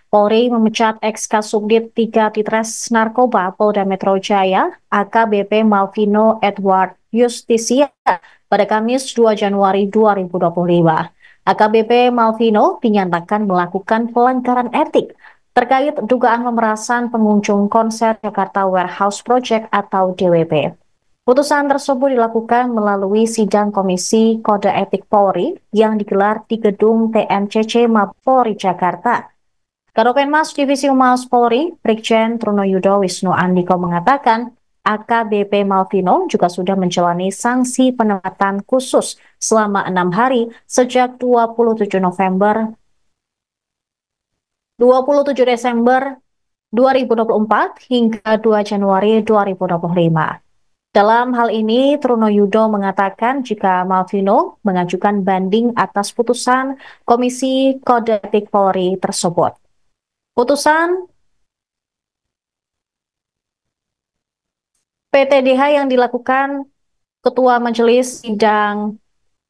Polri memecat ex-Kasubdit 3 Ditres Narkoba Polda Metro Jaya, AKBP Malvino Edward Justisia, pada Kamis 2 Januari 2025. AKBP Malvino dinyatakan melakukan pelanggaran etik terkait dugaan pemerasan pengunjung konser Jakarta Warehouse Project atau DWP. Putusan tersebut dilakukan melalui sidang Komisi Kode Etik Polri yang digelar di gedung TNCC Mabes Polri Jakarta. Karopenmas Divisi Humas Polri, Brigjen Trunoyudo Wisnu Andiko mengatakan, AKBP Malvino juga sudah menjalani sanksi penempatan khusus selama 6 hari sejak 27 Desember 2024 hingga 2 Januari 2025. Dalam hal ini, Trunoyudo mengatakan jika Malvino mengajukan banding atas putusan Komisi Kode Etik Polri tersebut. Putusan PTDH yang dilakukan Ketua Majelis Sidang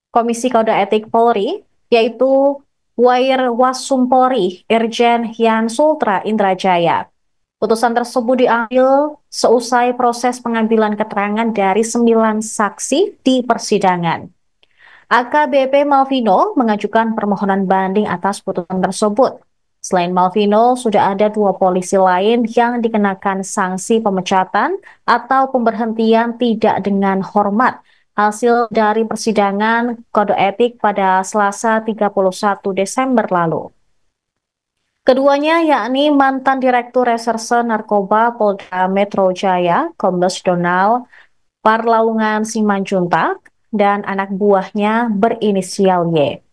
Komisi Kode Etik Polri, yaitu Wair Wasumpori Irjen Hian Sultra Indrajaya. Putusan tersebut diambil seusai proses pengambilan keterangan dari 9 saksi di persidangan. AKBP Malvino mengajukan permohonan banding atas putusan tersebut. Selain Malvino, sudah ada 2 polisi lain yang dikenakan sanksi pemecatan atau pemberhentian tidak dengan hormat hasil dari persidangan kode etik pada Selasa 31 Desember lalu. Keduanya yakni mantan Direktur Reserse Narkoba Polda Metro Jaya, Kombes Donald Parlaungan Simanjuntak, dan anak buahnya berinisial Y.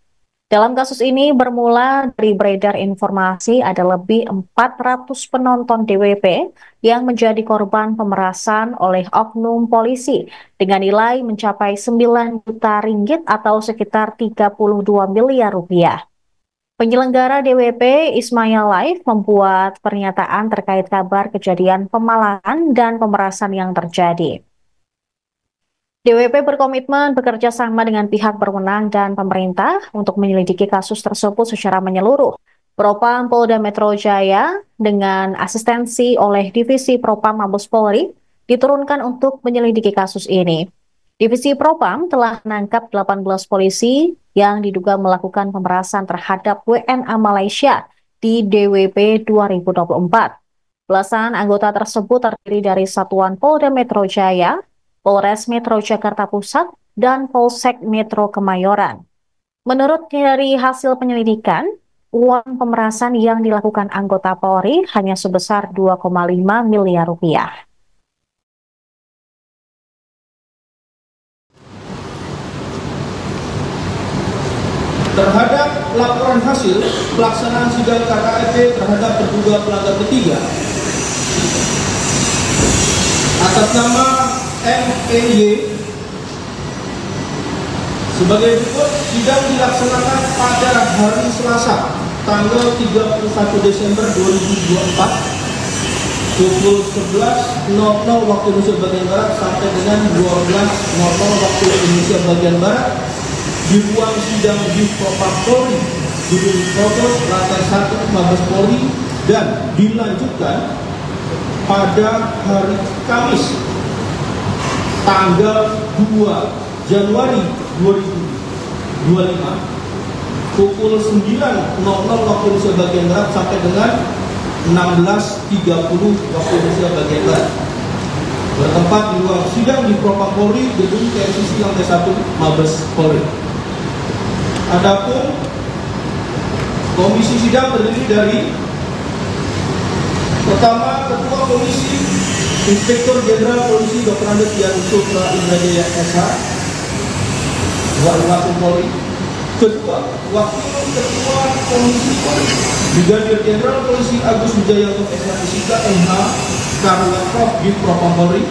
Dalam kasus ini bermula dari beredar informasi ada lebih 400 penonton DWP yang menjadi korban pemerasan oleh oknum polisi dengan nilai mencapai 9 juta ringgit atau sekitar 32 miliar rupiah. Penyelenggara DWP Ismaya Live membuat pernyataan terkait kabar kejadian pemalangan dan pemerasan yang terjadi. DWP berkomitmen bekerja sama dengan pihak berwenang dan pemerintah untuk menyelidiki kasus tersebut secara menyeluruh. Propam Polda Metro Jaya dengan asistensi oleh Divisi Propam Mabes Polri diturunkan untuk menyelidiki kasus ini. Divisi Propam telah menangkap 18 polisi yang diduga melakukan pemerasan terhadap WNA Malaysia di DWP 2024. Belasan anggota tersebut terdiri dari Satuan Polda Metro Jaya, Polres Metro Jakarta Pusat, dan Polsek Metro Kemayoran. Menurut dari hasil penyelidikan, uang pemerasan yang dilakukan anggota Polri hanya sebesar 2,5 miliar rupiah. Terhadap laporan hasil pelaksanaan sidang KKEP terhadap terduga pelanggar ketiga atas nama MEY sebagai berikut. Sidang dilaksanakan pada hari Selasa tanggal 31 Desember 2024 pukul 11.00 waktu Indonesia bagian Barat sampai dengan 12.00 waktu Indonesia bagian Barat di ruang sidang di Propam Polri, Gedung Provos, lantai 1 Mabes Polri, dan dilanjutkan pada hari Kamis tanggal 2 Januari 2025 pukul 9.00 waktu Indonesia bagian Barat sampai dengan 16.30 waktu Indonesia bagian Barat, bertempat di ruang sidang di Propam Polri, Gedung TNCC lantai 1 Mabes Polri. Adapun komisi sidang terdiri dari pertama, Ketua Komisi Inspektur Jenderal Polisi Dr. Andes Hian Sultra Indrajaya SH, Wairwasu Polri. Kedua, Wakil Ketua Komisi Polri Brigadir Jenderal Polisi Agus Wijayanto SH MH Karwaprof di Propam Polri.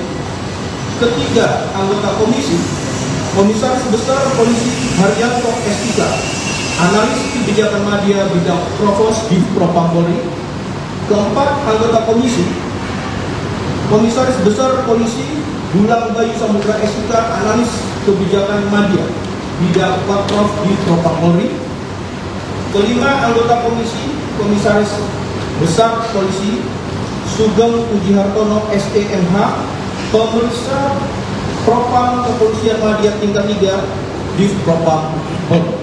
Ketiga, anggota komisi Komisaris Besar Polisi Haryanto S3, Analis Kebijakan Media Bidang Provos di Propam Polri. Keempat, anggota komisi Komisaris Besar Polisi Bulang Bayu Samudra S3, Analis Kebijakan Media Bidang Provos di Propam Polri. Kelima, anggota komisi Komisaris Besar Polisi Sugeng Pujihartono SEMH, Pemeriksa Propam Kepolisian Madya tingkat 3 Div Propam Polri.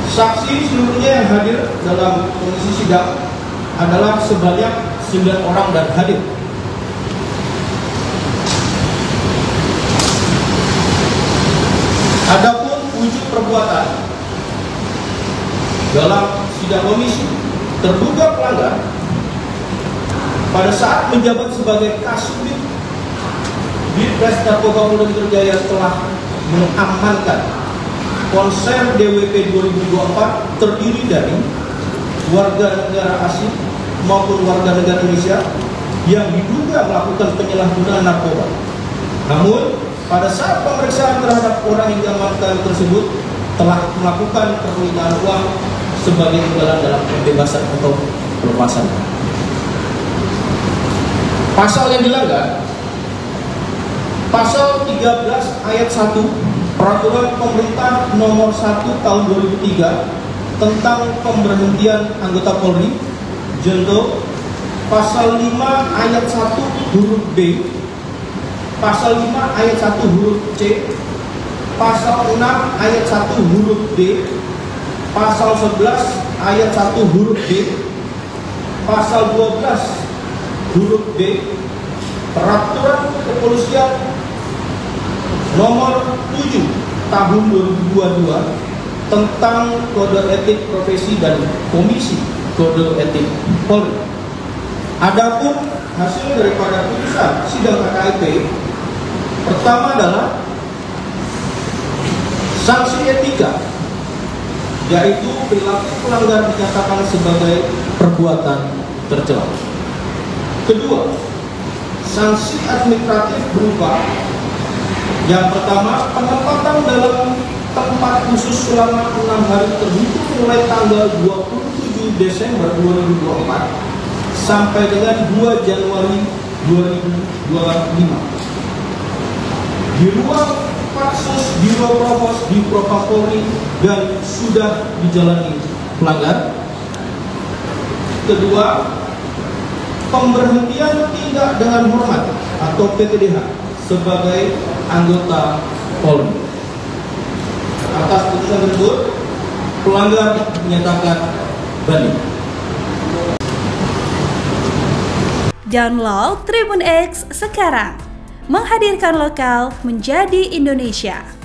Saksi seluruhnya yang hadir dalam komisi sidang adalah sebanyak 9 orang dan hadir. Adapun wujud perbuatan dalam sidang komisi, terduga pelanggar pada saat menjabat sebagai Kasubdit Ditres Narkoba Polda Metro Jaya telah mengamankan konser DWP 2024 terdiri dari warga negara asing maupun warga negara Indonesia yang diduga melakukan penyalahgunaan narkoba. Namun, pada saat pemeriksaan terhadap orang yang diamankan tersebut telah melakukan permintaan uang sebagai imbalan dalam pembebasan atau pelepasan. Pasal yang dilanggar, Pasal 13 ayat 1 Peraturan Pemerintah Nomor 1 Tahun 2003 tentang pemberhentian anggota Polri, Junto, Pasal 5 ayat 1 huruf B, Pasal 5 ayat 1 huruf C, Pasal 6 ayat 1 huruf D, Pasal 11 ayat 1 huruf D, Pasal 12 huruf B, Peraturan Kepolisian Nomor 7 Tahun 2022 tentang Kode Etik Profesi dan Komisi Kode Etik Polri. Adapun hasil daripada putusan sidang KKIP, pertama adalah sanksi etika, yaitu perilaku pelanggar dinyatakan sebagai perbuatan tercela. Kedua, sanksi administratif berupa yang pertama, penempatan dalam tempat khusus selama 6 hari terhitung mulai tanggal 27 Desember 2024 sampai dengan 2 Januari 2025 di ruang Patsus Biro Provos di Propam Polri dan sudah dijalani pelanggar. Kedua, pemberhentian tidak dengan hormat atau PTDH sebagai anggota Polri. Atas putusan tersebut, pelanggar dinyatakan banding. Download Tribun X sekarang, menghadirkan lokal menjadi Indonesia.